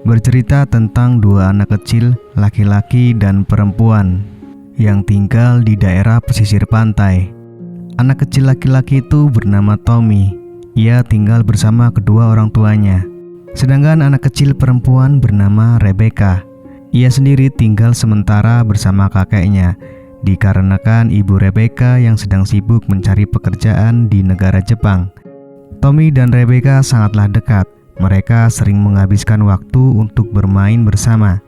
bercerita tentang dua anak kecil, laki-laki dan perempuan, yang tinggal di daerah pesisir pantai. Anak kecil laki-laki itu bernama Tommy. Ia tinggal bersama kedua orang tuanya. Sedangkan anak kecil perempuan bernama Rebecca. Ia sendiri tinggal sementara bersama kakeknya, dikarenakan ibu Rebecca yang sedang sibuk mencari pekerjaan di negara Jepang. Tommy dan Rebecca sangatlah dekat. Mereka sering menghabiskan waktu untuk bermain bersama.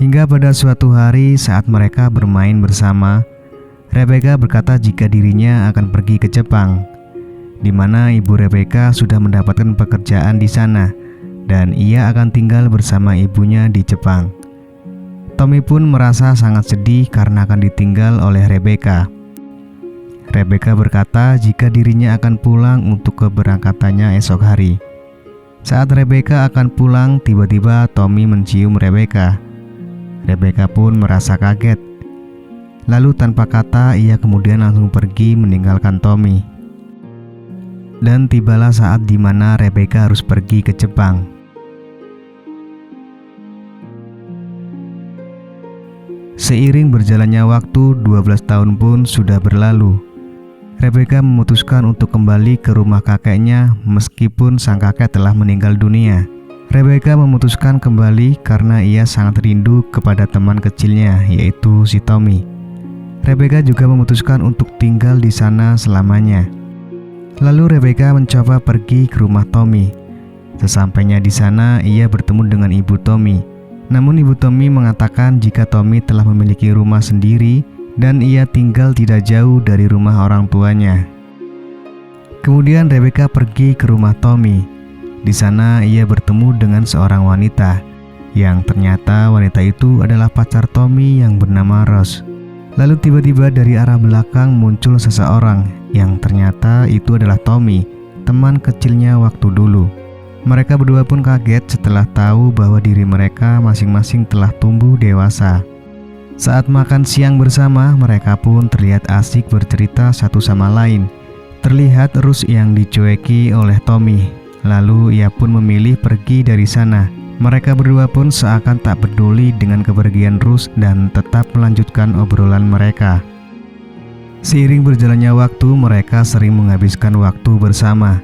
Hingga pada suatu hari saat mereka bermain bersama, Rebecca berkata jika dirinya akan pergi ke Jepang, di mana ibu Rebecca sudah mendapatkan pekerjaan di sana dan ia akan tinggal bersama ibunya di Jepang. Tommy pun merasa sangat sedih karena akan ditinggal oleh Rebecca. Rebecca berkata jika dirinya akan pulang untuk keberangkatannya esok hari. Saat Rebecca akan pulang, tiba-tiba Tommy mencium Rebecca. Rebecca pun merasa kaget. Lalu tanpa kata ia kemudian langsung pergi meninggalkan Tommy. Dan tibalah saat di mana Rebecca harus pergi ke Jepang. Seiring berjalannya waktu, 12 tahun pun sudah berlalu. Rebecca memutuskan untuk kembali ke rumah kakeknya meskipun sang kakek telah meninggal dunia. Rebecca memutuskan kembali karena ia sangat rindu kepada teman kecilnya, yaitu si Tommy. Rebecca juga memutuskan untuk tinggal di sana selamanya. Lalu Rebecca mencoba pergi ke rumah Tommy. Sesampainya di sana, ia bertemu dengan ibu Tommy. Namun ibu Tommy mengatakan jika Tommy telah memiliki rumah sendiri dan ia tinggal tidak jauh dari rumah orang tuanya. Kemudian Rebecca pergi ke rumah Tommy. Di sana ia bertemu dengan seorang wanita, yang ternyata wanita itu adalah pacar Tommy yang bernama Rose. Lalu tiba-tiba dari arah belakang muncul seseorang yang ternyata itu adalah Tommy, teman kecilnya waktu dulu. Mereka berdua pun kaget setelah tahu bahwa diri mereka masing-masing telah tumbuh dewasa. Saat makan siang bersama, mereka pun terlihat asik bercerita satu sama lain. Terlihat Rose yang dicueki oleh Tommy, lalu ia pun memilih pergi dari sana. Mereka berdua pun seakan tak peduli dengan kepergian Rose dan tetap melanjutkan obrolan mereka. Seiring berjalannya waktu, mereka sering menghabiskan waktu bersama,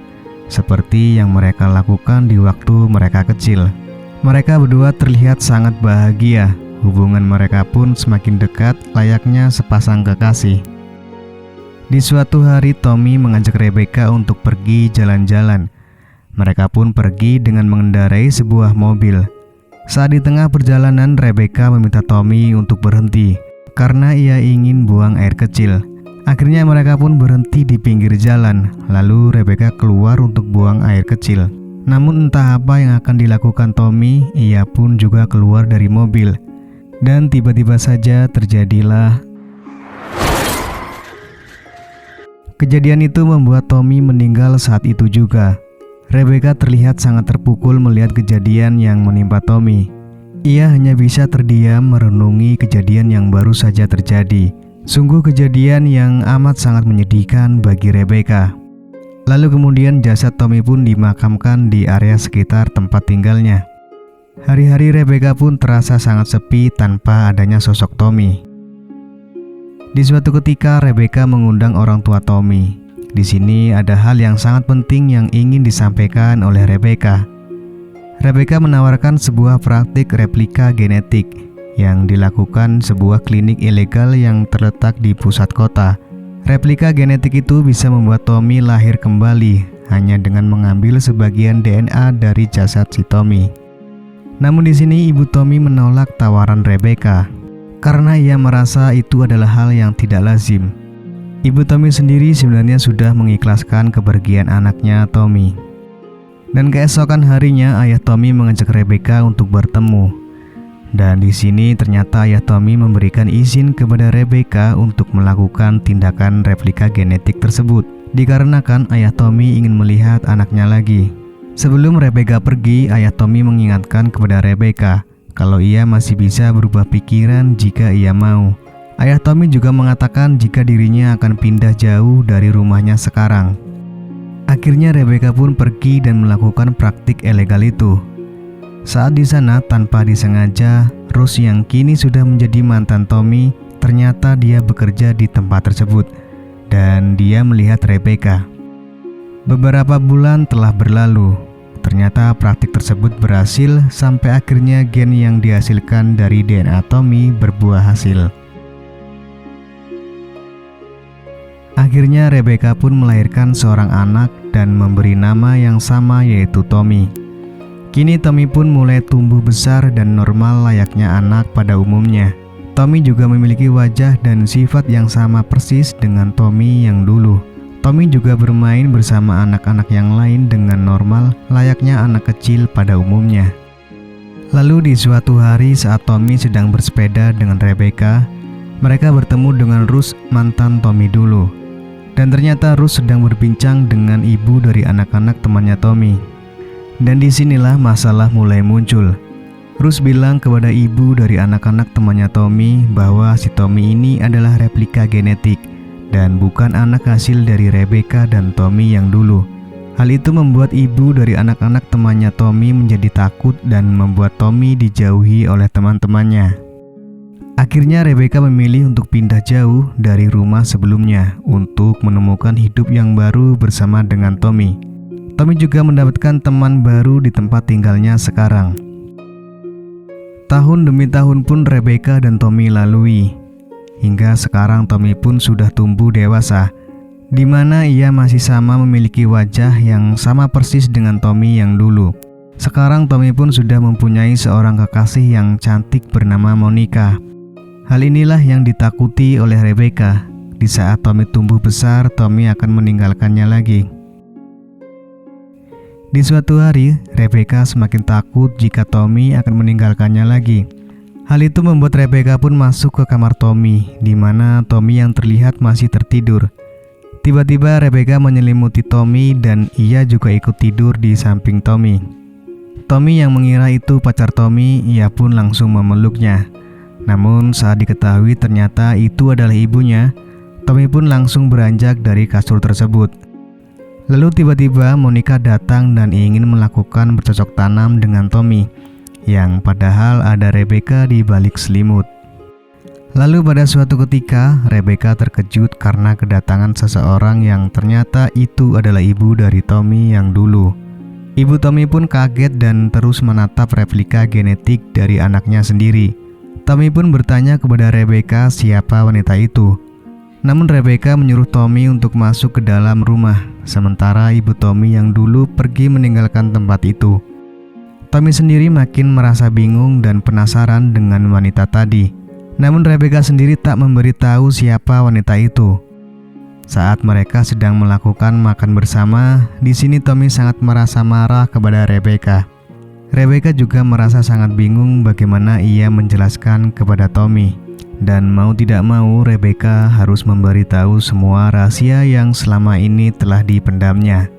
seperti yang mereka lakukan di waktu mereka kecil. Mereka berdua terlihat sangat bahagia. Hubungan mereka pun semakin dekat, layaknya sepasang kekasih. Di suatu hari, Tommy mengajak Rebecca untuk pergi jalan-jalan. Mereka pun pergi dengan mengendarai sebuah mobil. Saat di tengah perjalanan, Rebecca meminta Tommy untuk berhenti karena ia ingin buang air kecil. Akhirnya mereka pun berhenti di pinggir jalan. Lalu Rebecca keluar untuk buang air kecil. Namun entah apa yang akan dilakukan Tommy, ia pun juga keluar dari mobil. Dan tiba-tiba saja terjadilah kejadian itu membuat Tommy meninggal saat itu juga. Rebecca terlihat sangat terpukul melihat kejadian yang menimpa Tommy. Ia hanya bisa terdiam merenungi kejadian yang baru saja terjadi. Sungguh kejadian yang amat sangat menyedihkan bagi Rebecca. Lalu kemudian jasad Tommy pun dimakamkan di area sekitar tempat tinggalnya. Hari-hari Rebecca pun terasa sangat sepi tanpa adanya sosok Tommy. Di suatu ketika Rebecca mengundang orang tua Tommy. Di sini ada hal yang sangat penting yang ingin disampaikan oleh Rebecca. Rebecca menawarkan sebuah praktik replika genetik yang dilakukan sebuah klinik ilegal yang terletak di pusat kota. Replika genetik itu bisa membuat Tommy lahir kembali hanya dengan mengambil sebagian DNA dari jasad si Tommy. Namun di sini ibu Tommy menolak tawaran Rebecca karena ia merasa itu adalah hal yang tidak lazim. Ibu Tommy sendiri sebenarnya sudah mengikhlaskan kepergian anaknya Tommy. Dan keesokan harinya ayah Tommy mengajak Rebecca untuk bertemu. Dan di sini ternyata ayah Tommy memberikan izin kepada Rebecca untuk melakukan tindakan replika genetik tersebut, dikarenakan ayah Tommy ingin melihat anaknya lagi. Sebelum Rebecca pergi, ayah Tommy mengingatkan kepada Rebecca kalau ia masih bisa berubah pikiran jika ia mau. Ayah Tommy juga mengatakan jika dirinya akan pindah jauh dari rumahnya sekarang. Akhirnya Rebecca pun pergi dan melakukan praktik ilegal itu. Saat di sana tanpa disengaja, Rose yang kini sudah menjadi mantan Tommy, ternyata dia bekerja di tempat tersebut dan dia melihat Rebecca. Beberapa bulan telah berlalu. Ternyata praktik tersebut berhasil sampai akhirnya gen yang dihasilkan dari DNA Tommy berbuah hasil. Akhirnya Rebecca pun melahirkan seorang anak dan memberi nama yang sama, yaitu Tommy. Kini Tommy pun mulai tumbuh besar dan normal layaknya anak pada umumnya. Tommy juga memiliki wajah dan sifat yang sama persis dengan Tommy yang dulu. Tommy juga bermain bersama anak-anak yang lain dengan normal layaknya anak kecil pada umumnya. Lalu di suatu hari saat Tommy sedang bersepeda dengan Rebecca, mereka bertemu dengan Rose, mantan Tommy dulu. Dan ternyata Rose sedang berbincang dengan ibu dari anak-anak temannya Tommy. Dan disinilah masalah mulai muncul. Rose bilang kepada ibu dari anak-anak temannya Tommy bahwa si Tommy ini adalah replika genetik dan bukan anak hasil dari Rebecca dan Tommy yang dulu. Hal itu membuat ibu dari anak-anak temannya Tommy menjadi takut dan membuat Tommy dijauhi oleh teman-temannya. Akhirnya Rebecca memilih untuk pindah jauh dari rumah sebelumnya untuk menemukan hidup yang baru bersama dengan Tommy. Tommy juga mendapatkan teman baru di tempat tinggalnya sekarang. Tahun demi tahun pun Rebecca dan Tommy lalui. Hingga sekarang Tommy pun sudah tumbuh dewasa, di mana ia masih sama memiliki wajah yang sama persis dengan Tommy yang dulu. Sekarang Tommy pun sudah mempunyai seorang kekasih yang cantik bernama Monica. Hal inilah yang ditakuti oleh Rebecca. Di saat Tommy tumbuh besar, Tommy akan meninggalkannya lagi. Di suatu hari, Rebecca semakin takut jika Tommy akan meninggalkannya lagi. Hal itu membuat Rebecca pun masuk ke kamar Tommy, di mana Tommy yang terlihat masih tertidur. Tiba-tiba Rebecca menyelimuti Tommy dan ia juga ikut tidur di samping Tommy. Tommy yang mengira itu pacar Tommy, ia pun langsung memeluknya. Namun saat diketahui ternyata itu adalah ibunya, Tommy pun langsung beranjak dari kasur tersebut. Lalu tiba-tiba Monica datang dan ingin melakukan bercocok tanam dengan Tommy, yang padahal ada Rebecca di balik selimut. Lalu pada suatu ketika, Rebecca terkejut karena kedatangan seseorang yang ternyata itu adalah ibu dari Tommy yang dulu. Ibu Tommy pun kaget dan terus menatap replika genetik dari anaknya sendiri. Tommy pun bertanya kepada Rebecca siapa wanita itu. Namun Rebecca menyuruh Tommy untuk masuk ke dalam rumah, sementara ibu Tommy yang dulu pergi meninggalkan tempat itu. Tommy sendiri makin merasa bingung dan penasaran dengan wanita tadi. Namun Rebecca sendiri tak memberitahu siapa wanita itu. Saat mereka sedang melakukan makan bersama, di sini Tommy sangat merasa marah kepada Rebecca. Rebecca juga merasa sangat bingung bagaimana ia menjelaskan kepada Tommy. Dan mau tidak mau Rebecca harus memberitahu semua rahasia yang selama ini telah dipendamnya.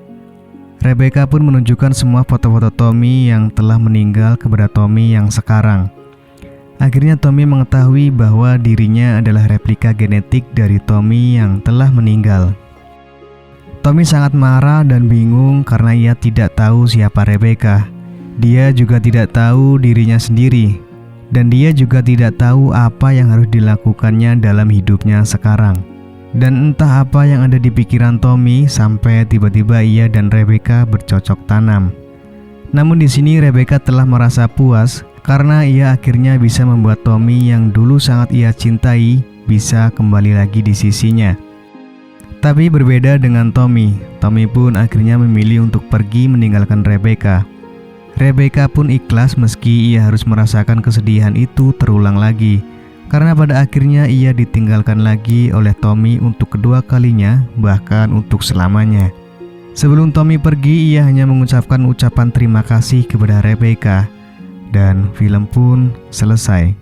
Rebecca pun menunjukkan semua foto-foto Tommy yang telah meninggal kepada Tommy yang sekarang. Akhirnya Tommy mengetahui bahwa dirinya adalah replika genetik dari Tommy yang telah meninggal. Tommy sangat marah dan bingung karena ia tidak tahu siapa Rebecca. Dia juga tidak tahu dirinya sendiri. Dan dia juga tidak tahu apa yang harus dilakukannya dalam hidupnya sekarang. Dan entah apa yang ada di pikiran Tommy sampai tiba-tiba ia dan Rebecca bercocok tanam. Namun di sini Rebecca telah merasa puas karena ia akhirnya bisa membuat Tommy yang dulu sangat ia cintai bisa kembali lagi di sisinya. Tapi berbeda dengan Tommy, Tommy pun akhirnya memilih untuk pergi meninggalkan Rebecca. Rebecca pun ikhlas meski ia harus merasakan kesedihan itu terulang lagi, karena pada akhirnya ia ditinggalkan lagi oleh Tommy untuk kedua kalinya, bahkan untuk selamanya. Sebelum Tommy pergi, ia hanya mengucapkan ucapan terima kasih kepada Rebecca, dan film pun selesai.